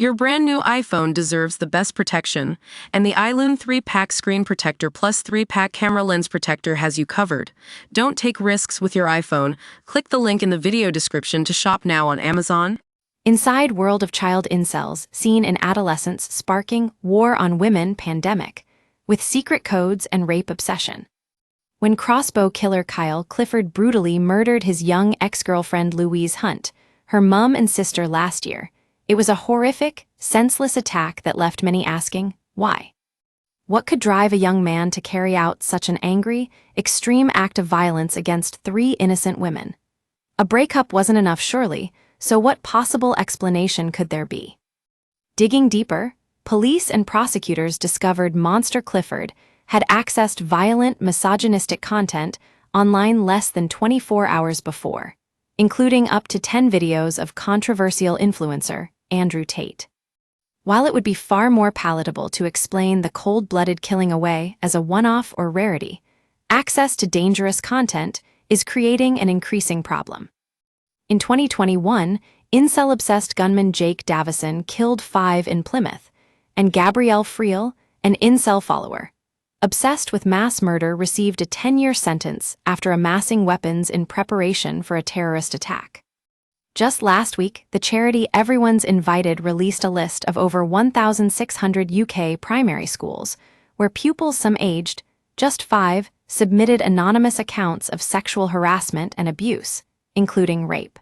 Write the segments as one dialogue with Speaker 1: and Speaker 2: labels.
Speaker 1: Your brand new iPhone deserves the best protection, and the iLune 3-pack screen protector plus 3-pack camera lens protector has you covered. Don't take risks with your iPhone. Click the link in the video description to shop now on Amazon.
Speaker 2: Inside world of child incels, seen in adolescence sparking war on women pandemic, with secret codes and rape obsession. When crossbow killer Kyle Clifford brutally murdered his young ex-girlfriend Louise Hunt, her mom and sister last year, it was a horrific, senseless attack that left many asking, why? What could drive a young man to carry out such an angry, extreme act of violence against 3 innocent women? A breakup wasn't enough, surely, so what possible explanation could there be? Digging deeper, police and prosecutors discovered Monster Clifford had accessed violent, misogynistic content online less than 24 hours before, including up to 10 videos of controversial influencer Andrew Tate. While it would be far more palatable to explain the cold-blooded killing away as a one-off or rarity, access to dangerous content is creating an increasing problem. In 2021, incel-obsessed gunman Jake Davison killed 5 in Plymouth, and Gabrielle Friel, an incel follower, obsessed with mass murder, received a 10-year sentence after amassing weapons in preparation for a terrorist attack. Just last week, the charity Everyone's Invited released a list of over 1,600 UK primary schools where pupils, some aged just 5, submitted anonymous accounts of sexual harassment and abuse, including rape.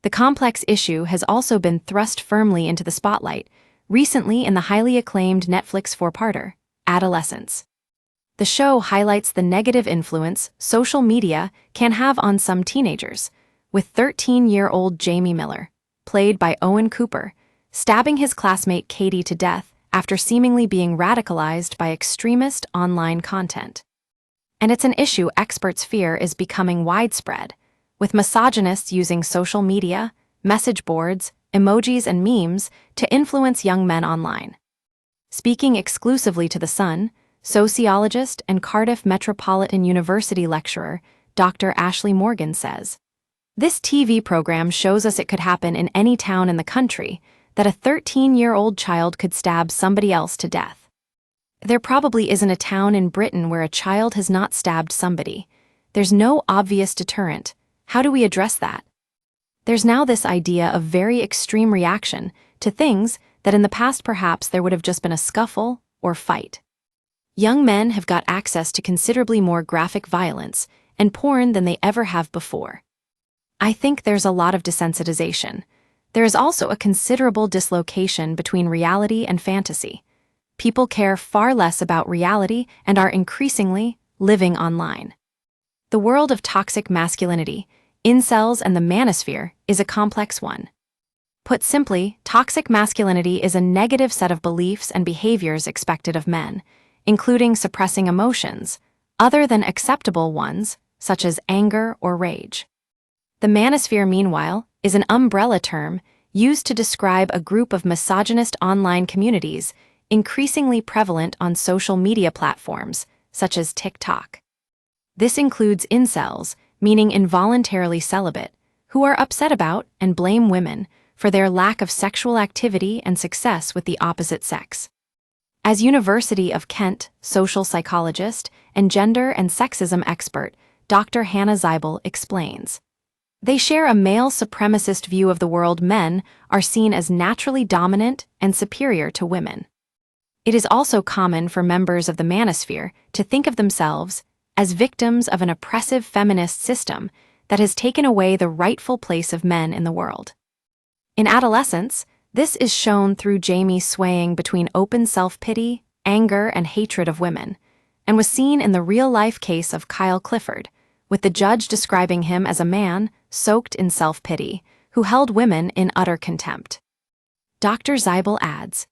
Speaker 2: The complex issue has also been thrust firmly into the spotlight, recently in the highly acclaimed Netflix 4-parter, Adolescence. The show highlights the negative influence social media can have on some teenagers, with 13-year-old Jamie Miller, played by Owen Cooper, stabbing his classmate Katie to death after seemingly being radicalized by extremist online content. And it's an issue experts fear is becoming widespread, with misogynists using social media, message boards, emojis, and memes to influence young men online. Speaking exclusively to The Sun, sociologist and Cardiff Metropolitan University lecturer Dr. Ashley Morgan says, "This TV program shows us it could happen in any town in the country, that a 13-year-old child could stab somebody else to death. There probably isn't a town in Britain where a child has not stabbed somebody. There's no obvious deterrent. How do we address that? There's now this idea of very extreme reaction to things that in the past perhaps there would have just been a scuffle or fight. Young men have got access to considerably more graphic violence and porn than they ever have before. I think there's a lot of desensitization. There is also a considerable dislocation between reality and fantasy. People care far less about reality and are increasingly living online. The world of toxic masculinity, incels, and the manosphere is a complex one. Put simply, toxic masculinity is a negative set of beliefs and behaviors expected of men, including suppressing emotions, other than acceptable ones, such as anger or rage. The manosphere, meanwhile, is an umbrella term used to describe a group of misogynist online communities increasingly prevalent on social media platforms, such as TikTok. This includes incels, meaning involuntarily celibate, who are upset about and blame women for their lack of sexual activity and success with the opposite sex. As University of Kent social psychologist and gender and sexism expert Dr. Hannah Zeibel explains, they share a male supremacist view of the world. Men are seen as naturally dominant and superior to women. It is also common for members of the manosphere to think of themselves as victims of an oppressive feminist system that has taken away the rightful place of men in the world. In adolescence, this is shown through Jamie swaying between open self-pity, anger, and hatred of women, and was seen in the real-life case of Kyle Clifford, with the judge describing him as a man soaked in self-pity who held women in utter contempt. Dr. Zeibel adds,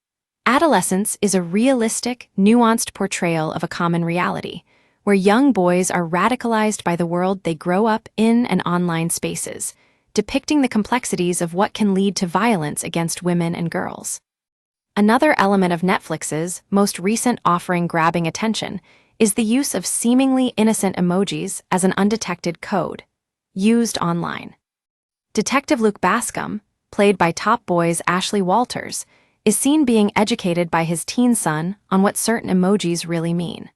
Speaker 2: adolescence is a realistic, nuanced portrayal of a common reality, where young boys are radicalized by the world they grow up in and online spaces, depicting the complexities of what can lead to violence against women and girls. Another element of Netflix's most recent offering grabbing attention is the use of seemingly innocent emojis as an undetected code, used online. Detective Luke Bascom, played by Top Boy's Ashley Walters, is seen being educated by his teen son on what certain emojis really mean.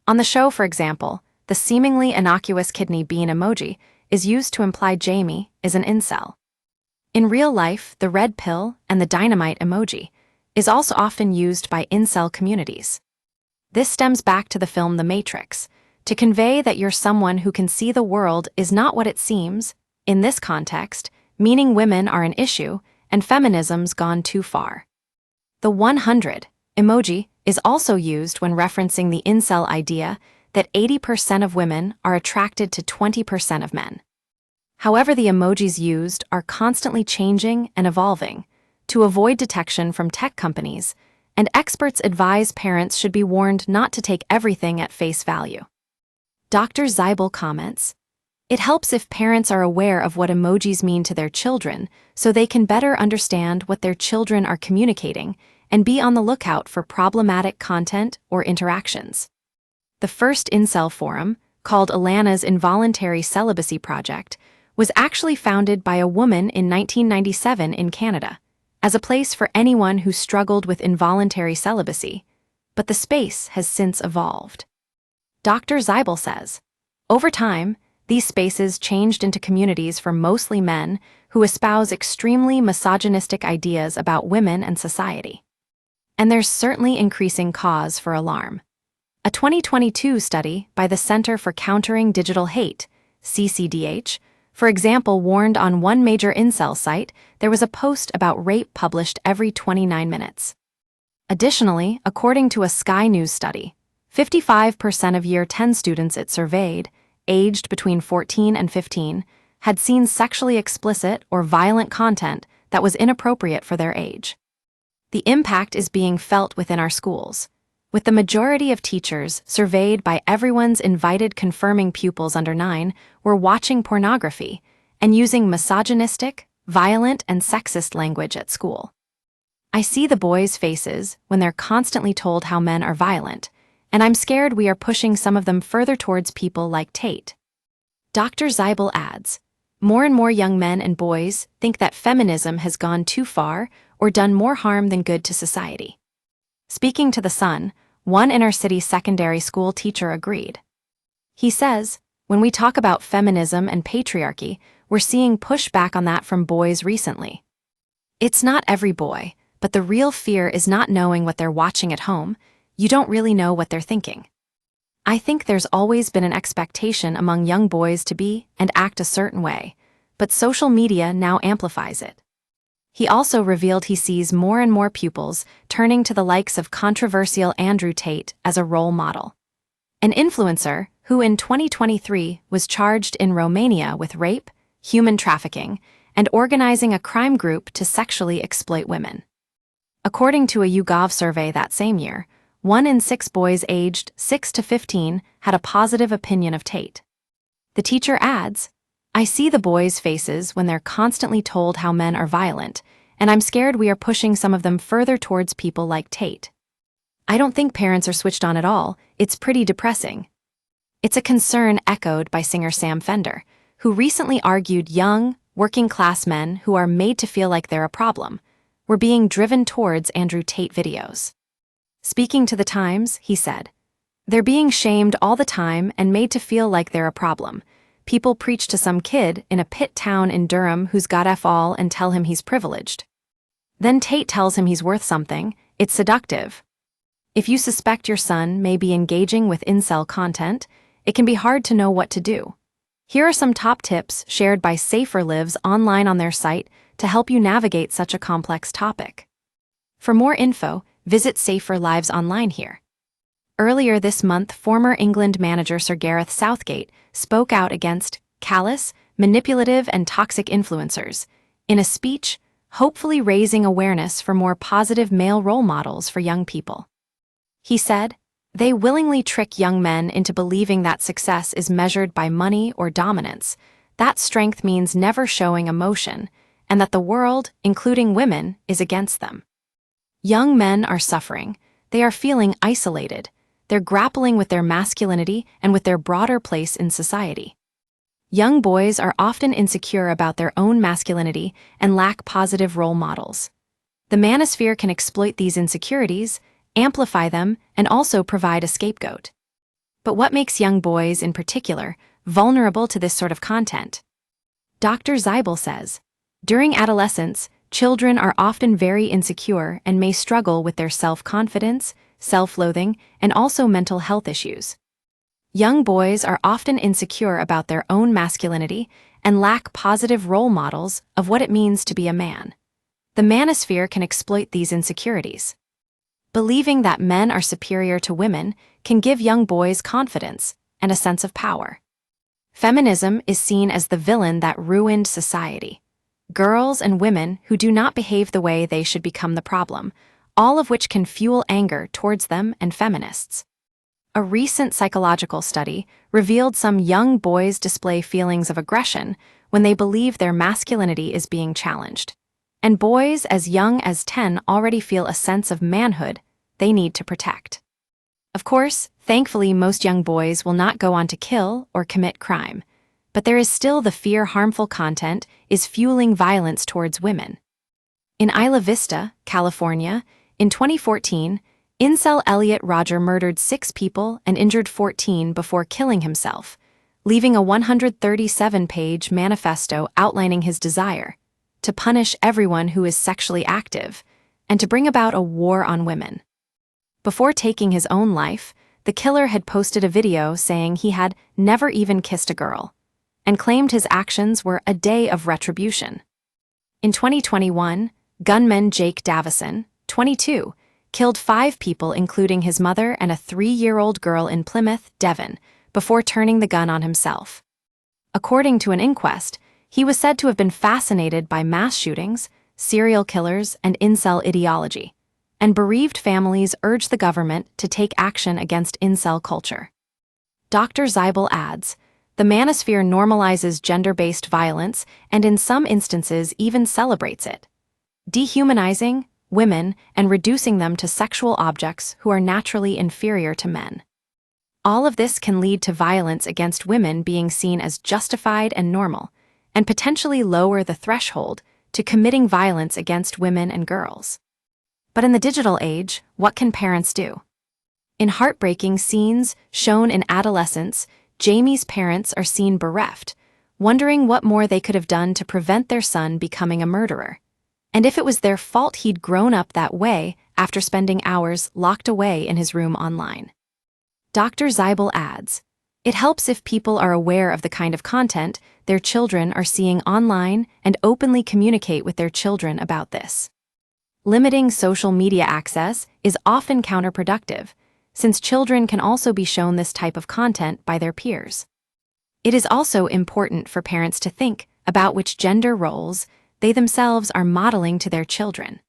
Speaker 2: On the show, for example, the seemingly innocuous kidney bean emoji is used to imply Jamie is an incel. In real life, the red pill and the dynamite emoji is also often used by incel communities. This stems back to the film The Matrix, to convey that you're someone who can see the world is not what it seems, in this context, meaning women are an issue and feminism's gone too far. The 100 emoji is also used when referencing the incel idea that 80% of women are attracted to 20% of men. However, the emojis used are constantly changing and evolving to avoid detection from tech companies, and experts advise parents should be warned not to take everything at face value. Dr. Zeibel comments, "It helps if parents are aware of what emojis mean to their children so they can better understand what their children are communicating and be on the lookout for problematic content or interactions." The first incel forum, called Alana's Involuntary Celibacy Project, was actually founded by a woman in 1997 in Canada, as a place for anyone who struggled with involuntary celibacy, but the space has since evolved. Dr. Zeibel says, over time, these spaces changed into communities for mostly men who espouse extremely misogynistic ideas about women and society. And there's certainly increasing cause for alarm. A 2022 study by the Center for Countering Digital Hate, CCDH, for example, warned on one major incel site there was a post about rape published every 29 minutes. Additionally, according to a Sky News study, 55% of Year 10 students it surveyed, aged between 14 and 15, had seen sexually explicit or violent content that was inappropriate for their age. The impact is being felt within our schools, with the majority of teachers surveyed by everyone's invited confirming pupils under 9 were watching pornography and using misogynistic, violent, and sexist language at school. I see the boys' faces when they're constantly told how men are violent, and I'm scared we are pushing some of them further towards people like Tate. Dr. Zeibel adds, more and more young men and boys think that feminism has gone too far or done more harm than good to society. Speaking to The Sun, one inner-city secondary school teacher agreed. He says, when we talk about feminism and patriarchy, we're seeing pushback on that from boys recently. It's not every boy, but the real fear is not knowing what they're watching at home. You don't really know what they're thinking. I think there's always been an expectation among young boys to be and act a certain way, but social media now amplifies it. He also revealed he sees more and more pupils turning to the likes of controversial Andrew Tate as a role model. An influencer who in 2023 was charged in Romania with rape, human trafficking, and organizing a crime group to sexually exploit women. According to a YouGov survey that same year, 1 in 6 boys aged 6 to 15 had a positive opinion of Tate. The teacher adds, I see the boys' faces when they're constantly told how men are violent, and I'm scared we are pushing some of them further towards people like Tate. I don't think parents are switched on at all. It's pretty depressing. It's a concern echoed by singer Sam Fender, who recently argued young, working-class men who are made to feel like they're a problem were being driven towards Andrew Tate videos. Speaking to The Times, he said, they're being shamed all the time and made to feel like they're a problem. People preach to some kid in a pit town in Durham who's got F all and tell him he's privileged. Then Tate tells him he's worth something. It's seductive. If you suspect your son may be engaging with incel content, it can be hard to know what to do. Here are some top tips shared by Safer Lives online on their site to help you navigate such a complex topic. For more info, visit Safer Lives online here. Earlier this month, former England manager Sir Gareth Southgate spoke out against callous, manipulative, and toxic influencers in a speech, hopefully raising awareness for more positive male role models for young people. He said, they willingly trick young men into believing that success is measured by money or dominance, that strength means never showing emotion, and that the world, including women, is against them. Young men are suffering. They are feeling isolated. They're grappling with their masculinity and with their broader place in society. Young boys are often insecure about their own masculinity and lack positive role models. The manosphere can exploit these insecurities, amplify them, and also provide a scapegoat. But what makes young boys, in particular, vulnerable to this sort of content? Dr. Zeibel says, during adolescence, children are often very insecure and may struggle with their self-confidence, self-loathing, and also mental health issues. Young boys are often insecure about their own masculinity and lack positive role models of what it means to be a man. The manosphere can exploit these insecurities. Believing that men are superior to women can give young boys confidence and a sense of power. Feminism is seen as the villain that ruined society. Girls and women who do not behave the way they should become the problem, all of which can fuel anger towards them and feminists. A recent psychological study revealed some young boys display feelings of aggression when they believe their masculinity is being challenged. And boys as young as 10 already feel a sense of manhood they need to protect. Of course, thankfully, most young boys will not go on to kill or commit crime, but there is still the fear harmful content is fueling violence towards women. In Isla Vista, California, in 2014, Incel Elliot Rodger murdered 6 people and injured 14 before killing himself, leaving a 137-page manifesto outlining his desire to punish everyone who is sexually active and to bring about a war on women. Before taking his own life, the killer had posted a video saying he had never even kissed a girl and claimed his actions were a day of retribution. In 2021, gunman Jake Davison, 22, killed 5 people including his mother and a 3-year-old girl in Plymouth, Devon, before turning the gun on himself. According to an inquest, he was said to have been fascinated by mass shootings, serial killers, and incel ideology, and bereaved families urged the government to take action against incel culture. Dr. Zeibel adds, the manosphere normalizes gender-based violence and in some instances even celebrates it, dehumanizing women and reducing them to sexual objects who are naturally inferior to men. All of this can lead to violence against women being seen as justified and normal, and potentially lower the threshold to committing violence against women and girls. But in the digital age, what can parents do? In heartbreaking scenes shown in adolescence, Jamie's parents are seen bereft, wondering what more they could have done to prevent their son becoming a murderer, and if it was their fault he'd grown up that way after spending hours locked away in his room online. Dr. Zeibel adds, it helps if people are aware of the kind of content their children are seeing online and openly communicate with their children about this. Limiting social media access is often counterproductive, since children can also be shown this type of content by their peers. It is also important for parents to think about which gender roles they themselves are modeling to their children.